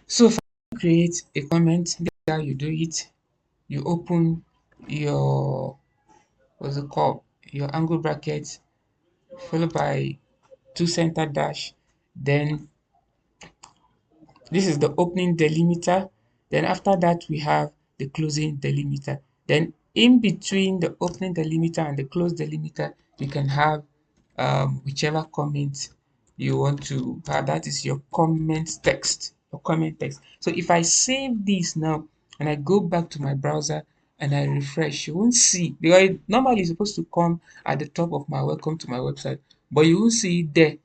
So if I create a comment, this is how you do it. You open your, what's it called, your angle bracket, followed by two center dash, then this is the opening delimiter. Then after that, we have the closing delimiter. Then in between the opening delimiter and the close delimiter, you can have whichever comment you want to have. That is your comment text. Your comment text. So if I save this now and I go back to my browser and I refresh, you won't see, because normally it's supposed to come at the top of my welcome to my website, but you won't see it there.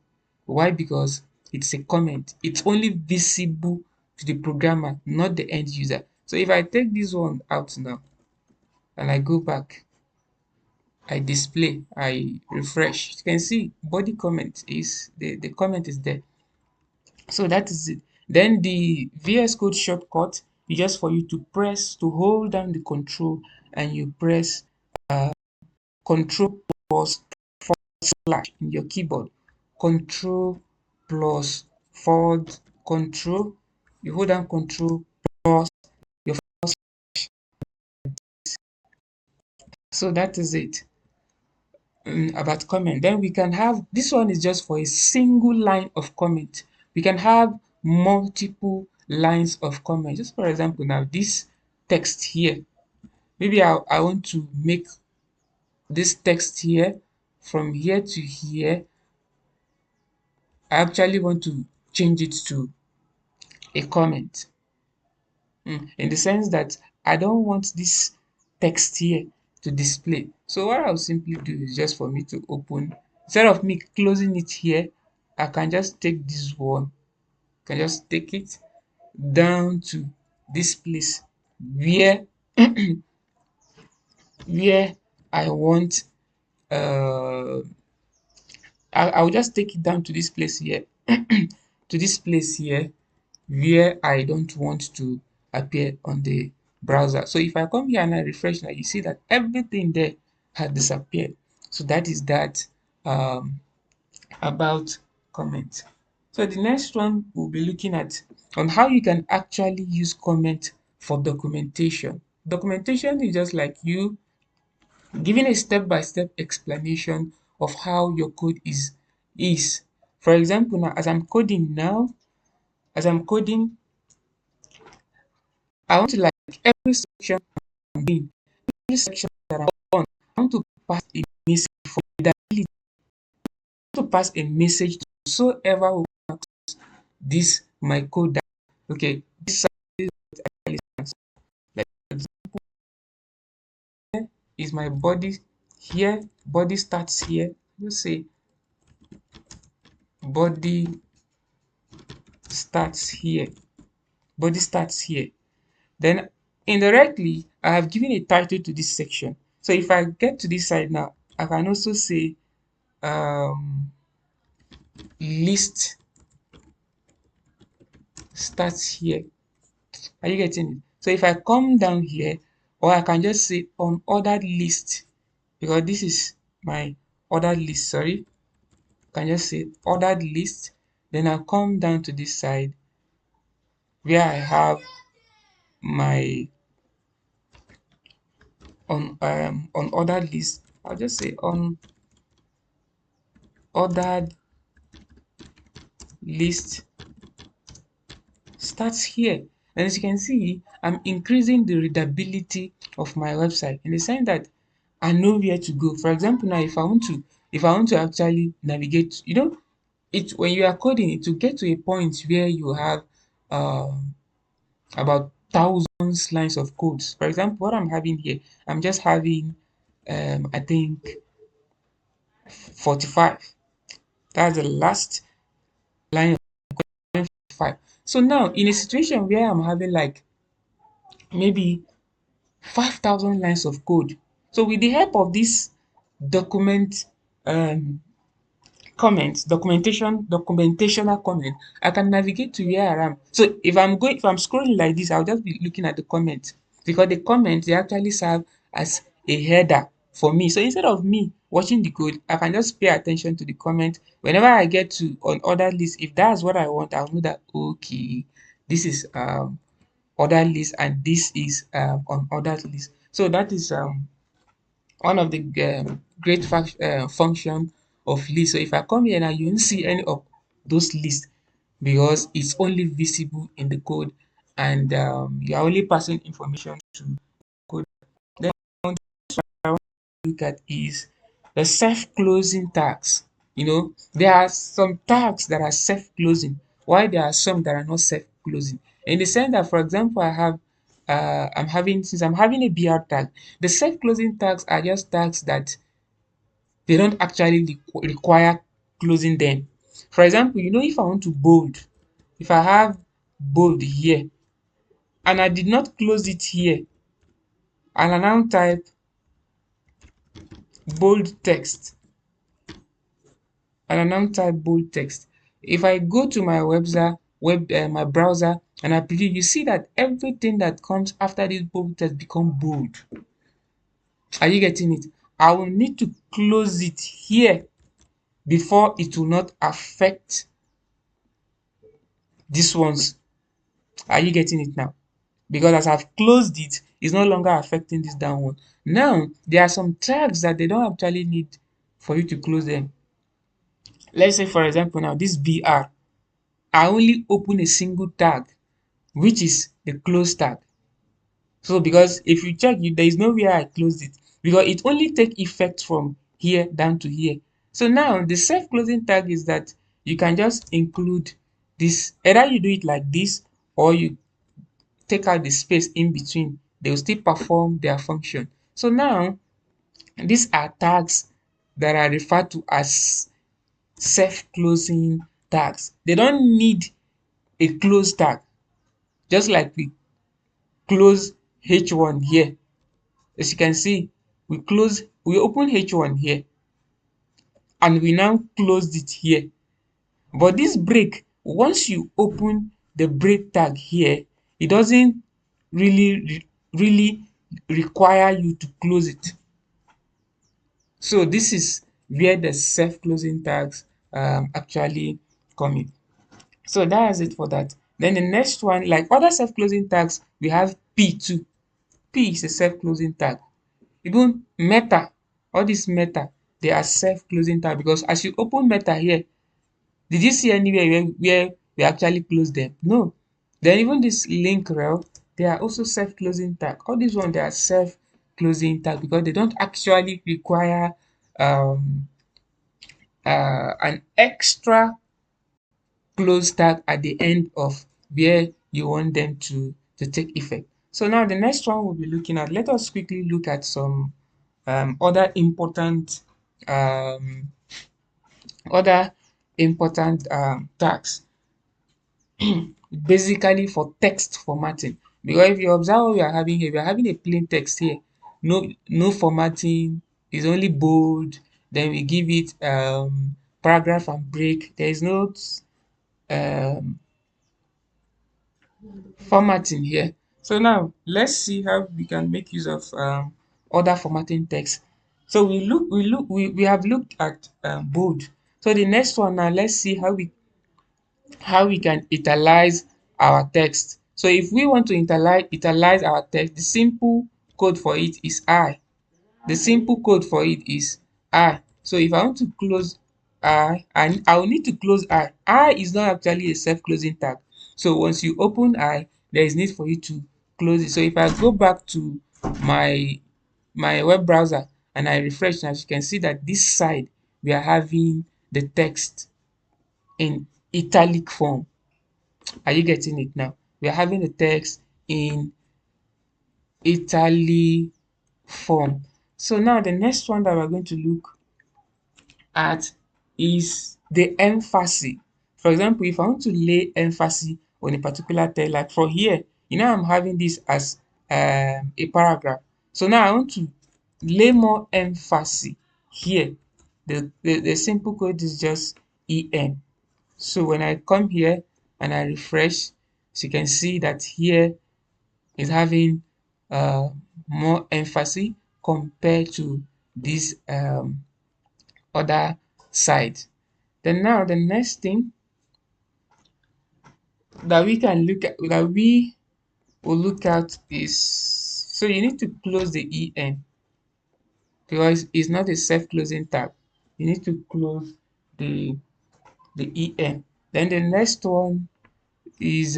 Why? Because it's a comment. It's only visible to the programmer, not the end user. So if I take this one out now and I go back, I display, I refresh, you can see body comment is the comment is there. So that is it. Then the VS Code shortcut is just for you to press, to hold down the control, and you press control plus slash in your keyboard. Control plus forward control. You hold down control plus your first. So that is it about comment. Then we can have, this one is just for a single line of comment. We can have multiple lines of comment. Just for example, now this text here, maybe I want to make this text here from here to here. I actually want to change it to a comment. In the sense that I don't want this text here to display. So what I'll simply do is just for me to open, instead of me closing it here, I can just take this one, can just take it down to this place where where I want I'll just take it down to this place here to this place here where I don't want to appear on the browser. So if I come here and I refresh now, you see that everything there has disappeared. So that is that um, about comment. So the next one we'll be looking at on how you can actually use comment for documentation. Documentation is just like you giving a step-by-step explanation of how your code is. For example, now as I'm coding, I want to like every section I'm doing, every section that I'm on, I want to pass a message for readability. I want to pass a message to whosoever will access this my code. That, okay, this is what actually stands. Like for example, is my body here. Body starts here. Let's say body starts here. Body starts here. Then indirectly, I have given a title to this section. So if I get to this side now, I can also say list starts here. Are you getting it? So if I come down here, or I can just say unordered list, because this is my ordered list, sorry. I can just say ordered list. Then I'll come down to this side where I have my unordered list. I'll just say unordered list starts here. And as you can see, I'm increasing the readability of my website in the sense that I know where to go. For example, now if I want to actually navigate, it when you are coding, it will get to a point where you have um about thousands lines of codes. For example, what I'm having here, I'm just having I think 45. That's the last line of 45. So now in a situation where I'm having like maybe 5,000 lines of code. So with the help of this document um, documentational comment, I can navigate to where I am. So if I'm scrolling like this, I'll just be looking at the comment, because the comments they actually serve as a header for me. So instead of me watching the code, I can just pay attention to the comment. Whenever I get to on other list, if that's what I want, I'll know that okay, this is other list, and this is on other list. So that is one of the great function of list. So if I come here now, you won't see any of those lists because it's only visible in the code, and you are only passing information to code. Then I want to look at is the self-closing tags. You know, there are some tags that are self-closing, while there are some that are not self-closing. In the sense that, for example, since I'm having a BR tag, the self-closing tags are just tags that they don't actually require closing them. For example, you know, if I want to bold, if I have bold here and I did not close it here, and I now type bold text, and I now type bold text. If I go to my my browser, and I preview, you see that everything that comes after this bold text become bold. Are you getting it? I will need to close it here before it will not affect these ones. Are you getting it now? Because as I've closed it, it's no longer affecting this down one. Now, there are some tags that they don't actually need for you to close them. Let's say, for example, now this BR, I only open a single tag, which is the close tag. So because if you check, there is nowhere I closed it because it only take effect from here down to here. So now the self-closing tag is that you can just include this. Either you do it like this, or you take out the space in between. They will still perform their function. So now these are tags that are referred to as self-closing tags. They don't need a close tag, just like we close H1 here. As you can see, we open H1 here and we now closed it here. But this break, once you open the break tag here, it doesn't really require you to close it. So this is where the self-closing tags actually come in. So that is it for that. Then the next one, like other self-closing tags, we have P2. P is a self-closing tag. Even meta, all this meta, they are self-closing tag because as you open meta here, did you see anywhere where we actually close them? No. Then even this link rel, they are also self-closing tag. All these ones, they are self-closing tag because they don't actually require um, an extra close tag at the end of where you want them to take effect. So now the next one we'll be looking at, let us quickly look at some other um, important tags basically for text formatting. Because if you observe what we are having here, we are having a plain text here. No formatting, is only bold. Then we give it paragraph and break. There is no um, formatting here. So now let's see how we can make use of other formatting text. So we have looked at bold. So the next one now, let's see how we can italize our text. So if we want to italize our text, the simple code for it is I. The simple code for it is I. So if I want to close I will need to close I. I is not actually a self-closing tag. So once you open I, there is need for you to close it. So if I go back to my web browser and I refresh, now you can see that this side we are having the text in italic form. Are you getting it now? We are having the text in italic form. So now the next one that we're going to look at is the emphasis. For example, if I want to lay emphasis on a particular text, like for here, you know, I'm having this as a paragraph. So now I want to lay more emphasis here. The simple code is just en. So when I come here and I refresh, so you can see that here is having uh, more emphasis compared to this other side. Then now the next thing that we can look at, that we will look at is, so you need to close the en because it's not a self-closing tab. You need to close the en. Then the next one is